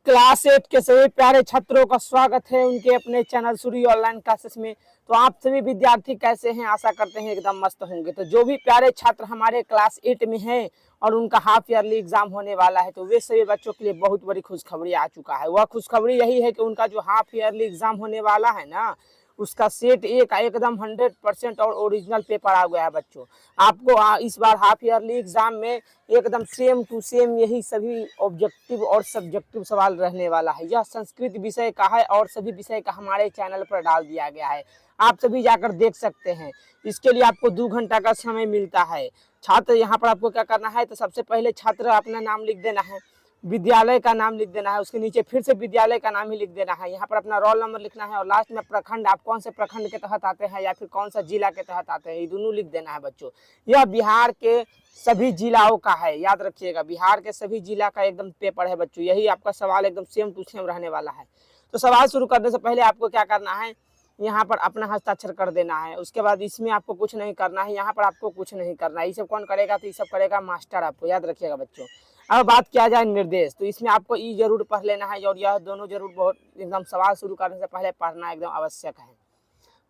Class 8 के सभी प्यारे छात्रों का स्वागत है उनके अपने चैनल सूर्य ऑनलाइन क्लासेस में। तो आप सभी विद्यार्थी कैसे हैं? आशा करते हैं एकदम मस्त होंगे। तो जो भी प्यारे छात्र हमारे क्लास 8 में हैं और उनका हाफ ईयरली एग्जाम होने वाला है, तो वे सभी बच्चों के लिए बहुत बड़ी खुशखबरी आ चुका है। वह खुशखबरी यही है कि उनका जो हाफ ईयरली एग्जाम होने वाला है ना, उसका सेट एक एकदम 100% और ओरिजिनल पेपर आ गया है बच्चों। आपको इस बार हाफ ईयरली एग्जाम में एकदम सेम टू सेम यही सभी ऑब्जेक्टिव और सब्जेक्टिव सवाल रहने वाला है। यह संस्कृत विषय का है और सभी विषय का हमारे चैनल पर डाल दिया गया है, आप सभी जाकर देख सकते हैं। इसके लिए आपको 2 घंटा का समय मिलता है। छात्र यहाँ पर आपको क्या करना है, तो सबसे पहले छात्र अपना नाम लिख देना है, विद्यालय का नाम लिख देना है, उसके नीचे फिर से विद्यालय का नाम ही लिख देना है। यहाँ पर अपना रोल नंबर लिखना है और लास्ट में प्रखंड, आप कौन से प्रखंड के तहत आते हैं या फिर कौन सा जिला के तहत आते हैं, ये दोनों लिख देना है बच्चों। यह बिहार के सभी जिलाओं का है, याद रखिएगा, बिहार के सभी जिला का एकदम पेपर है बच्चों। यही आपका सवाल एकदम सेम टू सेम रहने वाला है। तो सवाल शुरू करने से पहले आपको क्या करना है, यहाँ पर अपना हस्ताक्षर कर देना है। उसके बाद इसमें आपको कुछ नहीं करना है, यहाँ पर आपको कुछ नहीं करना है। ये सब कौन करेगा, तो ये सब करेगा मास्टर, आपको याद रखिएगा बच्चों। अब बात किया जाए निर्देश, तो इसमें आपको ई जरूर पढ़ लेना है और यह दोनों जरूर बहुत एकदम सवाल शुरू करने से पहले पढ़ना एकदम आवश्यक है।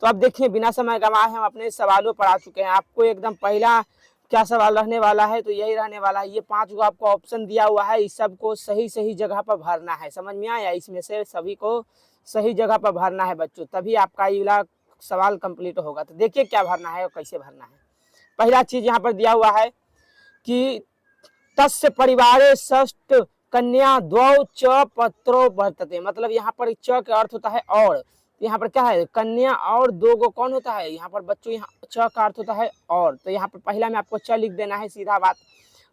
तो अब देखिए, बिना समय गंवाए हम अपने सवालों पर आ चुके हैं। आपको एकदम पहला क्या सवाल रहने वाला है, तो यही रहने वाला है। ये 5 को आपको ऑप्शन दिया हुआ है, इस सबको सही सही जगह पर भरना है। समझ में आया? इसमें से सभी को सही जगह पर भरना है बच्चों, तभी आपका अगला सवाल कंप्लीट होगा। तो देखिए क्या भरना है और कैसे भरना है। पहला चीज यहाँ पर दिया हुआ है कि तस्य परिवारे षष्ठ कन्या द्वौ च पत्रो वर्तते, मतलब यहाँ पर च का अर्थ होता है और, यहाँ पर क्या है, कन्या और 2 गो कौन होता है यहाँ पर बच्चों, यहाँ च का अर्थ होता है और। तो यहाँ पर पहला में आपको च लिख देना है, सीधा बात।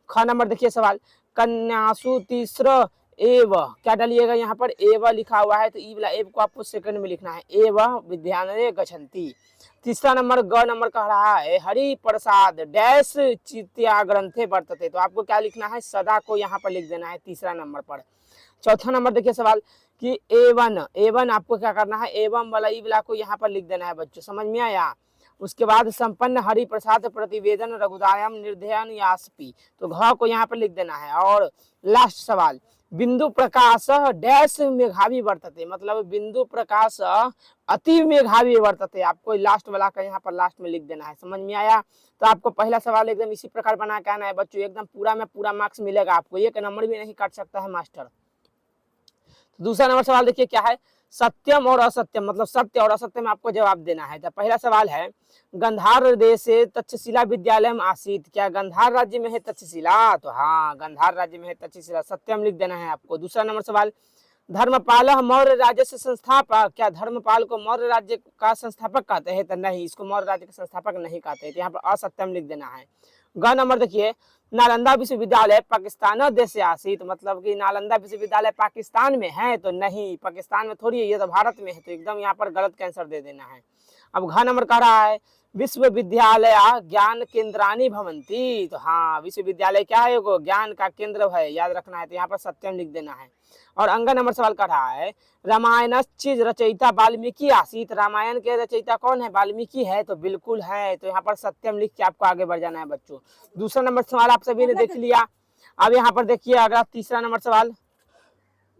ख नंबर देखिए सवाल, कन्यासु तीसरा एव, क्या डालिएगा यहाँ पर, एव लिखा हुआ है, तो ई वाला एव को आपको सेकंड में लिखना है, एव विद्यालये गच्छन्ति। तीसरा नंबर ग नंबर कह रहा है, हरि प्रसाद डैश चित्या ग्रंथे वर्तते, तो आपको क्या लिखना है, सदा को यहाँ पर लिख देना है तीसरा नंबर पर। चौथा नंबर देखिए सवाल कि एवन, एवन आपको क्या करना है, एवं वाला ई वाला को यहाँ पर लिख देना है बच्चों। समझ में आया? उसके बाद संपन्न हरि प्रसाद प्रतिवेदन रघुदायम निर्धयन यास्पी, तो घ को यहाँ पर लिख देना है। और लास्ट सवाल, बिंदु प्रकाश डैश मेघावी वर्तते, मतलब बिंदु प्रकाश अति मेघावी वर्तते, आपको लास्ट वाला का यहाँ पर लास्ट में लिख देना है। समझ में आया? तो आपको पहला सवाल एकदम इसी प्रकार बना के आना है बच्चों, एकदम पूरा में पूरा मार्क्स मिलेगा आपको, 1 नंबर भी नहीं काट सकता है मास्टर। तो दूसरा नंबर सवाल देखिए क्या है, सत्यम और असत्यम, मतलब सत्य और असत्य में आपको जवाब देना है। तो पहला सवाल है, गंधार देशे तक्षशिला विद्यालयम आसीत, क्या गंधार राज्य में है तक्षशिला? तो हाँ, गंधार राज्य में है तक्षशिला, सत्यम लिख देना है आपको। दूसरा नंबर सवाल, धर्मपाल मौर्य राज्य से संस्थापक, क्या धर्मपाल को मौर्य राज्य का संस्थापक कहते हैं? तो नहीं, इसको मौर्य राज्य का संस्थापक नहीं कहते हैं, तो यहाँ पर असत्यम लिख देना है। ग नंबर देखिए, नालंदा विश्वविद्यालय पाकिस्तान देश से आसित, मतलब कि नालंदा विश्वविद्यालय पाकिस्तान में है? तो नहीं, पाकिस्तान में थोड़ी है, ये तो भारत में है, तो एकदम यहाँ पर गलत का आंसर दे देना है। अब घ नंबर कह रहा है, विश्वविद्यालय ज्ञान केंद्रानी भवंती, तो हाँ, विश्वविद्यालय क्या है, वो ज्ञान का केंद्र है, याद रखना है, तो यहाँ पर सत्यम लिख देना है। और अंग नंबर सवाल कर रहा है, रामायण रचयिता वाल्मीकि आसीत, रामायण के रचयिता कौन है, वाल्मीकि है? तो बिल्कुल है, तो यहाँ पर सत्यम लिख के आपको आगे बढ़ जाना है बच्चों। दूसरा नंबर सवाल आप सभी ने देख लिया। अब यहाँ पर देखिए अगला तीसरा नंबर सवाल,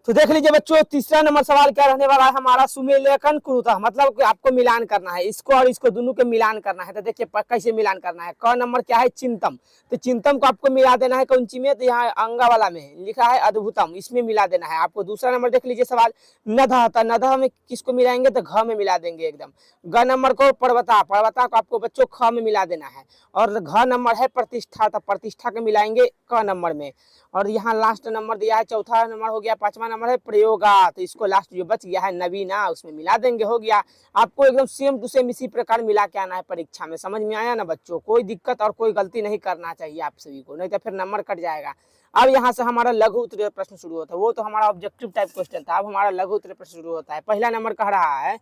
तो देख लीजिए बच्चों, तीसरा नंबर सवाल क्या रहने वाला है हमारा, सुमेलकन कुरुतः, मतलब कि आपको मिलान करना है, इसको और इसको दोनों के मिलान करना है। तो देखिए कैसे मिलान करना है। क नंबर क्या है, चिंतम, तो चिंतम को आपको मिला देना है कौन सी में, तो यहाँ अंगा वाला में लिखा है अद्भुतम, इसमें मिला देना है आपको। दूसरा नंबर देख लीजिए सवाल, नदह, तो नदह में किसको मिलाएंगे, तो घ में मिला देंगे एकदम। ग नंबर को पर्वता, पर्वता को आपको बच्चों ख में मिला देना है। और घ नंबर है प्रतिष्ठा, तो प्रतिष्ठा को मिलाएंगे क नंबर में। और यहाँ लास्ट नंबर दिया है, चौथा नंबर हो गया, 5वां नंबर है प्रयोगा, तो इसको लास्ट जो बच गया है नवीना, उसमें मिला देंगे, हो गया। आपको एकदम सेम टू सेम इसी प्रकार मिला के आना है परीक्षा में। समझ में आया ना बच्चों? कोई दिक्कत और कोई गलती नहीं करना चाहिए आप सभी को, नहीं तो फिर नंबर कट जाएगा। अब यहाँ से हमारा लघु उत्तरीय प्रश्न शुरू होता है, वो तो हमारा ऑब्जेक्टिव टाइप क्वेश्चन था, अब हमारा लघु उत्तरीय प्रश्न शुरू होता है। पहला नंबर कह रहा है,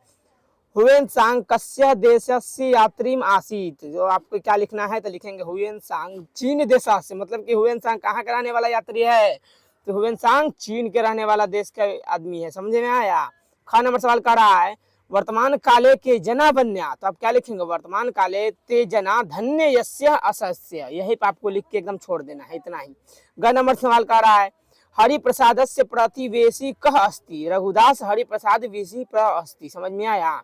हुएनसांग कस्य देशस्य यात्रीम आसीत, जो आपको क्या लिखना है, तो लिखेंगे हुएनसांग चीन देश से, मतलब कि हुएनसांग कहाँ का रहने वाला यात्री है, तो हुएनसांग चीन के रहने वाला देश का आदमी है। समझ में आया? ख नंबर सवाल कर रहा है, वर्तमान काले के जना बन्या, तो आप क्या लिखेंगे, वर्तमान काले ते जना धन्य यस्य असस्य, यही पे आपको लिख के एकदम छोड़ देना है, इतना ही। ग नंबर सवाल कर रहा है, हरिप्रसादस्य प्रतिवेशी कह अस्ति, रघुदास हरिप्रसाद वेशी प्र अस्ति। समझ में आया?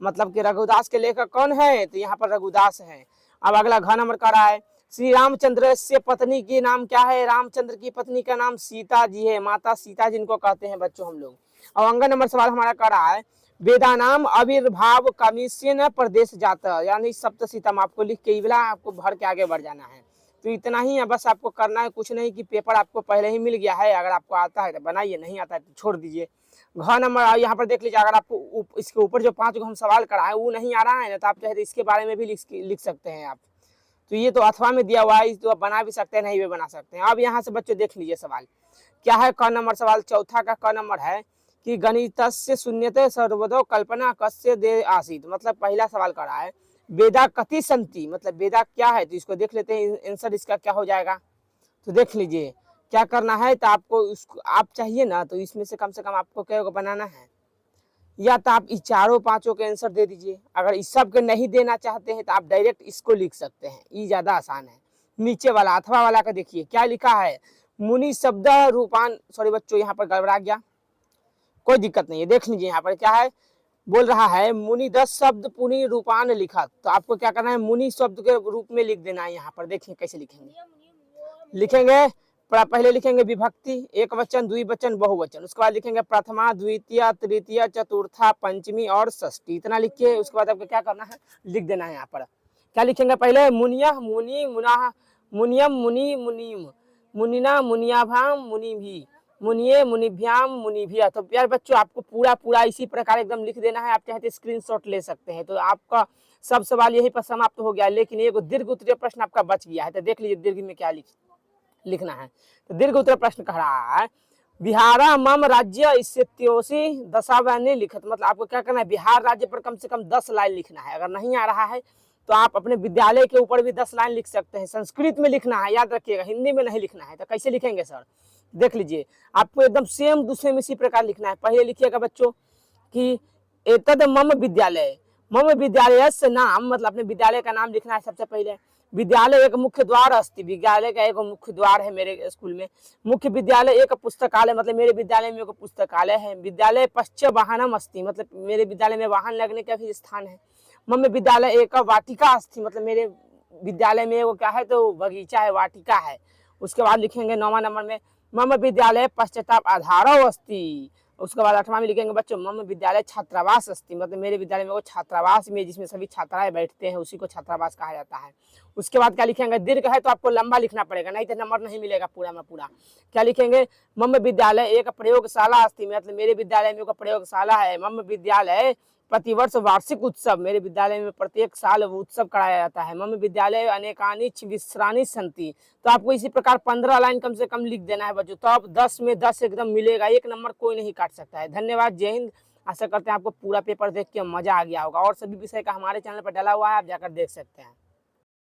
मतलब कि रघुदास के लेखक कौन है? तो यहाँ पर रघुदास है। अब अगला घ नंबर का रहा है, श्री रामचंद्र से पत्नी की नाम क्या है? रामचंद्र की पत्नी का नाम सीता जी है, माता सीता जिनको कहते हैं बच्चों हम लोग। और अंग नंबर सवाल हमारा कर रहा है, वेदानाम आविर्भाव कमिशन प्रदेश जाता, यानी सप्तशीतम आपको लिख के इवला आपको भर के आगे बढ़ जाना है। तो इतना ही है, बस आपको करना है, कुछ नहीं कि पेपर आपको पहले ही मिल गया है। अगर आपको आता है तो बनाइए, नहीं आता है तो छोड़ दीजिए। घ नंबर यहाँ पर देख लीजिए, अगर आपको इसके ऊपर जो 5 हम सवाल कराए वो नहीं आ रहा है ना, तो आप चाहे तो इसके बारे में भी लिख सकते हैं आप। तो ये तो अथवा में दिया हुआ है, तो आप बना भी सकते हैं, नहीं भी बना सकते हैं। अब यहाँ से बच्चों देख लीजिए सवाल क्या है। क नंबर सवाल चौथा का क नंबर है कि गणितस्य शून्यते सर्वदो कल्पना कस्य दे आसीत। मतलब पहला सवाल कर रहा है वेदा कति संति, मतलब वेदा क्या है? तो इसको देख लेते हैं, आंसर इसका क्या हो जाएगा। तो देख लीजिए क्या करना है। तो आपको उसको आप चाहिए ना, तो इसमें से कम आपको क्या बनाना है, या तो आप इस चारों पांचों के आंसर दे दीजिए। अगर इस सब के नहीं देना चाहते हैं तो आप डायरेक्ट इसको लिख सकते हैं, ये ज्यादा आसान है। नीचे वाला अथवा वाला का देखिए क्या लिखा है, मुनि शब्द रूपान, सॉरी बच्चों यहाँ पर गड़बड़ा गया, कोई दिक्कत नहीं है। देख लीजिए यहाँ पर क्या है, बोल रहा है मुनि 10 शब्द पुनि रूपान लिखा। तो आपको क्या करना है, मुनि शब्द के रूप में लिख देना है। यहाँ पर देखिए कैसे लिखेंगे। पहले लिखेंगे विभक्ति, एक वचन, द्विवचन, बहुवचन। उसके बाद लिखेंगे प्रथमा, द्वितीय, तृतीय, चतुर्था, पंचमी और षष्ठी। इतना लिखिए। उसके बाद आपको क्या करना है, लिख देना है। यहाँ पर क्या लिखेंगे, पहले मुनिया मुनि मुना मुनियम मुनि मुनिम मुनिना मुनियाभाम मुनि भी मुनिये मुनिभ्याम मुनिभिया। तो प्यार बच्चों आपको पूरा इसी प्रकार एकदम लिख देना है। आप चाहे तो स्क्रीनशॉट ले सकते हैं। तो आपका सब सवाल यही पर समाप्त हो गया, लेकिन एक दीर्घ उत्तरीय प्रश्न आपका बच गया है। तो देख लीजिए दीर्घ में क्या लिखना है। तो दीर्घ उत्तर प्रश्न कह रहा है बिहारा मम राज्य इस्योसी दशावने लिखत। मतलब आपको क्या करना है, बिहार राज्य पर कम से कम 10 लाइन लिखना है। अगर नहीं आ रहा है तो आप अपने विद्यालय के ऊपर भी 10 लाइन लिख सकते हैं। संस्कृत में लिखना है, याद रखिएगा, हिंदी में नहीं लिखना है। तो कैसे लिखेंगे सर, देख लीजिए। आपको एकदम सेम दूसरे में इसी प्रकार लिखना है। पहले लिखिएगा बच्चों कि एतद मम विद्यालय, मम विद्यालय से नाम, मतलब अपने विद्यालय का नाम लिखना है सबसे पहले। विद्यालय एक मुख्य द्वार अस्ति, विद्यालय का एक मुख्य द्वार है मेरे स्कूल में। मुख्य विद्यालय एक पुस्तकालय, मतलब मेरे विद्यालय में एक पुस्तकालय है। विद्यालय पश्च वाहनम अस्ति, मतलब मेरे विद्यालय में वाहन लगने का भी स्थान है। मम विद्यालय एक वाटिका अस्ति, मतलब मेरे विद्यालय में वो क्या है, तो बगीचा है, वाटिका है। उसके बाद लिखेंगे 9वां नंबर में मम विद्यालय पश्चाताप आधारो अस्ति। उसके बाद 8वां में लिखेंगे बच्चों मम विद्यालय छात्रावास अस्ति, मतलब मेरे विद्यालय में वो छात्रावास में जिसमें सभी छात्राएं बैठते हैं उसी को छात्रावास कहा जाता है। उसके बाद क्या लिखेंगे, दीर्घ है तो आपको लंबा लिखना पड़ेगा, नहीं तो नंबर नहीं मिलेगा पूरा में पूरा। क्या लिखेंगे, मम विद्यालय एक प्रयोगशाला अस्ति, मतलब मेरे विद्यालय में एक प्रयोगशाला है। मम विद्यालय प्रतिवर्ष वार्षिक उत्सव, मेरे विद्यालय में प्रत्येक साल उत्सव कराया जाता है। मम विद्यालय अनेकानि विश्रानी संति। तो आपको इसी प्रकार 15 लाइन कम से कम लिख देना है बच्चों, तो आप 10 में 10 एकदम मिलेगा, एक नंबर कोई नहीं काट सकता है। धन्यवाद, जय हिंद। आशा करते हैं आपको पूरा पेपर देख के मजा आ गया होगा। और सभी विषय का हमारे चैनल पर डाला हुआ है, आप जाकर देख सकते हैं।